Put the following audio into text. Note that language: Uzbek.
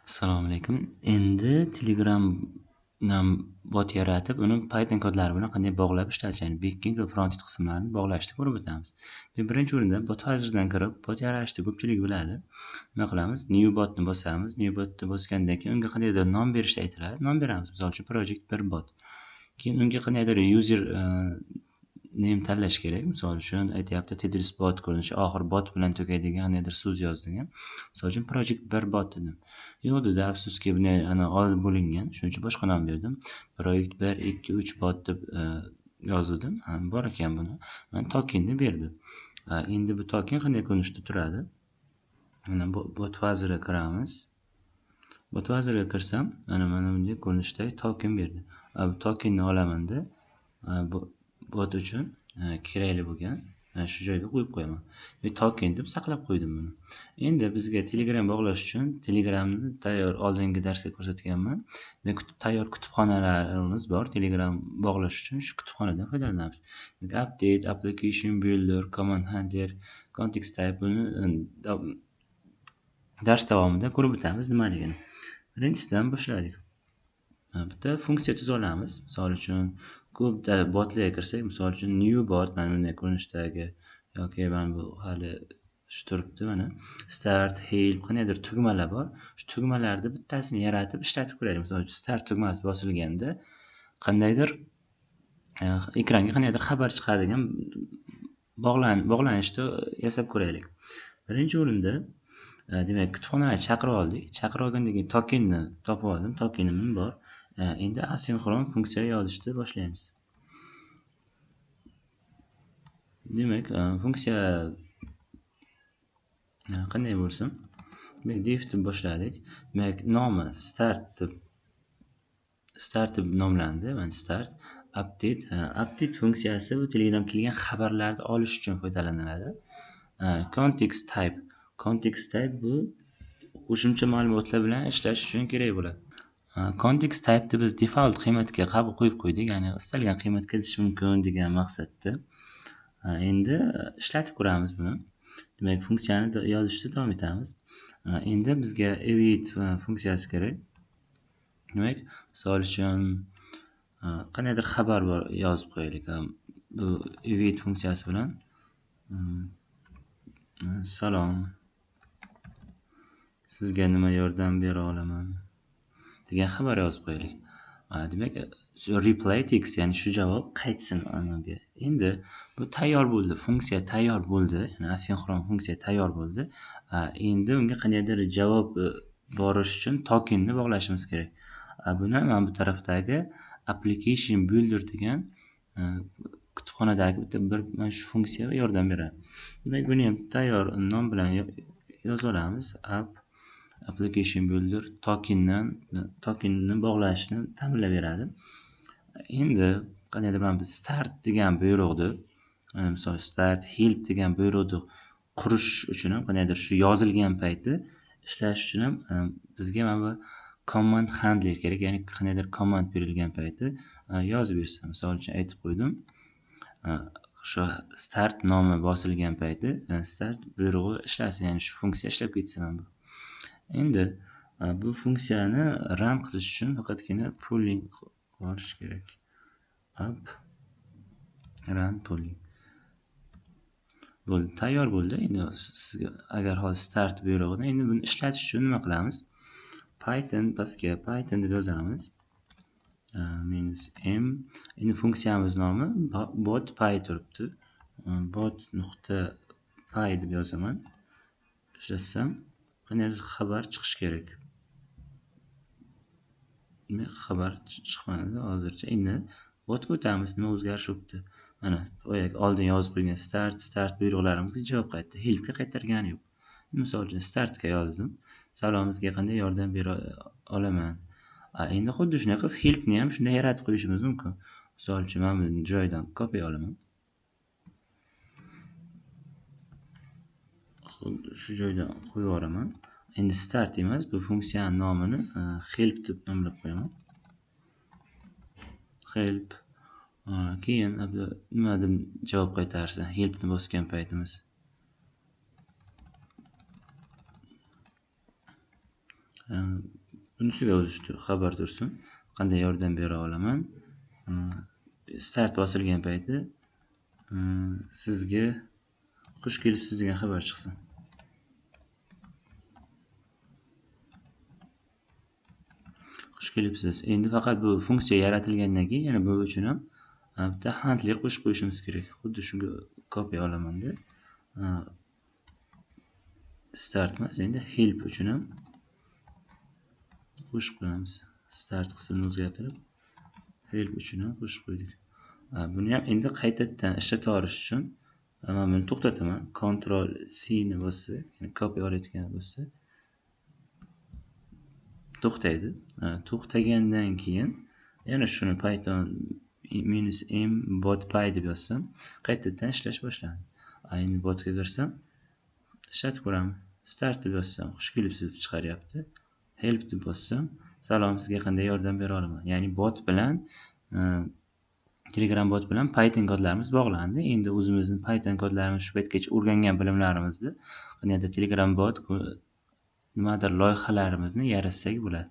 Assalomu alaykum. Endi Telegramdan bot yaratib, uni Python kodlari bilan qanday bog'lab ishlatish, ya'ni backend va frontend qismlarini bog'lashni ko'rib o'tamiz. Birinchi o'rinda bot hozirdan kirib, bot yaratishni ko'pchilik biladi. Nima qilamiz? New botni bosamiz. New botni bosgandan keyin unga qandaydir nom berishni aytiladi. Nom beramiz. Misol uchun project bir bot. Keyin unga qandaydir user name tanlash kerak. Misol uchun aytyapti Tetris bot ko'rinishi oxiri bot bilan tugaydigan qandaydir so'z yozdim. Misol uchun project bir bot dedim. Yo'q dedi, afsuski bunday olib bo'lingan. Shuning uchun boshqa nom berdim. Project 1, 2, 3 bot deb yozdim. Bor ekan buni. Mana tokenni berdi. Endi bu token qanday ko'rinishda turadi? Mana bot vaziriga kiramiz. Bot vaziriga kirsam, mana bunday ko'rinishda token berdi. Bu tokenni olaman-da, bot uchun kerakli bo'lgan shu joyga qo'yib qo'yaman. Token deb saqlab qo'ydim buni. Endi bizga Telegram bog'lash uchun Telegramni tayyor oldingi darsda ko'rsatganman. Tayyor kutubxonalarimiz bor. Telegram bog'lash uchun shu kutubxonadan foydalanamiz. Update, application builder, command handler, context type buni dars davomida ko'rib o'tamiz nimaligini. Birinchisidan boshladik. Bitta funksiya tuza olamiz. Misol uchun ko'p botlarga kirsak, misol uchun new bot mana bunday ko'rinishdagi yoki mana bu hali shu turibdi mana. Start, help qandaydir tugmalar bor. Shu tugmalarni bittasini yaratib ishlatib ko'raylik. Misol uchun start tugmasi bosilganda qandaydir ekranga qandaydir xabar chiqadigan bog'lanishni yasab ko'raylik. Birinchi o'rinda demak kutubxonaga chaqirib oldik. Chaqirib olgandan keyin tokenni topib oldim. Tokenim bor. Endi asinxron funksiya yozishni boshlaymiz. Demak, funksiya qanday bo'lsin? Demak, div deb boshladik. Demak, nomi start deb nomlandi. Mana start, update funksiyasi bu Telegram kelgan xabarlarni olish uchun foydalaniladi. Context type bu qo'shimcha ma'lumotlar bilan ishlash uchun kerak bo'ladi. Context type'ni biz default qiymatga qo'yib qo'ydik, ya'ni istalgan qiymatga kirishi mumkin degan maqsadda. Endi ishlatib ko'ramiz buni. Demak, funksiyani yozishda davom etamiz. Endi bizga await funksiyasi kerak. Demak, misol uchun qandaydir xabar bor yozib qo'yaylik. Bu await funksiyasi bilan salom, sizga nima yordam bera olaman degan xabar yozib qo'yaylik. Demak, reply text, ya'ni shu javob qaytsin anaga. Endi bu tayyor bo'ldi. Funksiya tayyor bo'ldi. Ya'ni asinxron funksiya tayyor bo'ldi. Endi unga qandaydir javob borish uchun tokenni bog'lashimiz kerak. Buni mana bu tarafdagi application builder degan kutubxonadagi mana shu funksiya yordam beradi. Demak, buni ham tayyor nom bilan yoza olamiz. Application builder tokenni bog'lashni ta'minlab beradi. Endi qandaydir mana bu start degan buyruqni, mana misol start help degan buyruqni qurish uchun ham qandaydir shu yozilgan payti ishlash uchun ham bizga mana bu command handler kerak, ya'ni qandaydir command berilgan payti yozib bersa. Misol uchun aytib qo'ydim. Shu start nomi bosilgan payti start buyrug'i ishlasin, ya'ni shu funksiya ishlab ketsin mana bu. Endi bu funksiyani run qilish uchun faqatgina pulling qilish kerak. Run pulling. Bo'ldi, tayyor bo'ldi. Endi sizga agar hozir start buyrug'ini endi buni ishlatish uchun nima qilamiz? Python pastga Python deb yozamiz. -m. Endi funksiyamiz nomi bot.py turibdi. bot.py deb yozaman. Ishlatsam qandaydir xabar chiqishi kerak. Xabar chiqmadi hozircha. Endi botga o'tamiz. Nima o'zgarish bo'pti? Mana oldin yozib qo'ygan start buyruqlarimizga javob qaytdi. Helpga qaytargani yo'q. Misol uchun startga yozdim. Salomingizga qanday yordam bera olaman? Endi xuddi shunaqa helpni ham shunday yaratib qo'yishimiz mumkin. Misol uchun mana bu joydan kopiya olaman. Xuddi shu joydan qo'yib yuboraman. Endi start emas, bu funksiyaning nomini help deb nomlab qo'yaman. Help. Keyin nima deb javob qaytarsin? Helpni bosgan paytimiz. Bunisiga o'zi xabar tursin, qanday yordam bera olaman. Start bosilgan payti sizga xush kelibsiz degan xabar chiqsin. Xush kelibsiz. Endi faqat bu funksiya yaratilgandan keyin yana bu uchun ham bitta handler qo'shib qo'yishimiz kerak. Xuddi shunga kopiya olamanda. Start emas, endi help uchun ham qo'shib qo'yamiz. Start qismini o'zgartirib help uchun ham qo'shib qo'ydik. Buni ham endi qaytadan ishlata olish uchun men buni to'xtataman. Ctrl C ni bossa, ya'ni kopiya olayotgan bo'lsa to'xtaydi. To'xtagandan keyin yana shuni Python -m botpy deb yozsam, qaytadan ishlash boshlandi. Endi botga kirsam ishlatib ko'raman. Start deb yozsam, xush kelibsiz deb chiqaryapti. Help deb bossam, salom, sizga qanday yordam bera olaman? Ya'ni bot bilan Telegram bot bilan Python kodlarimiz bog'landi. Endi o'zimizni Python kodlarimiz shu paytgacha o'rgangan bilimlarimizni qandaydir Telegram bot nimadir loyihalarimizni yaratsak bo'ladi.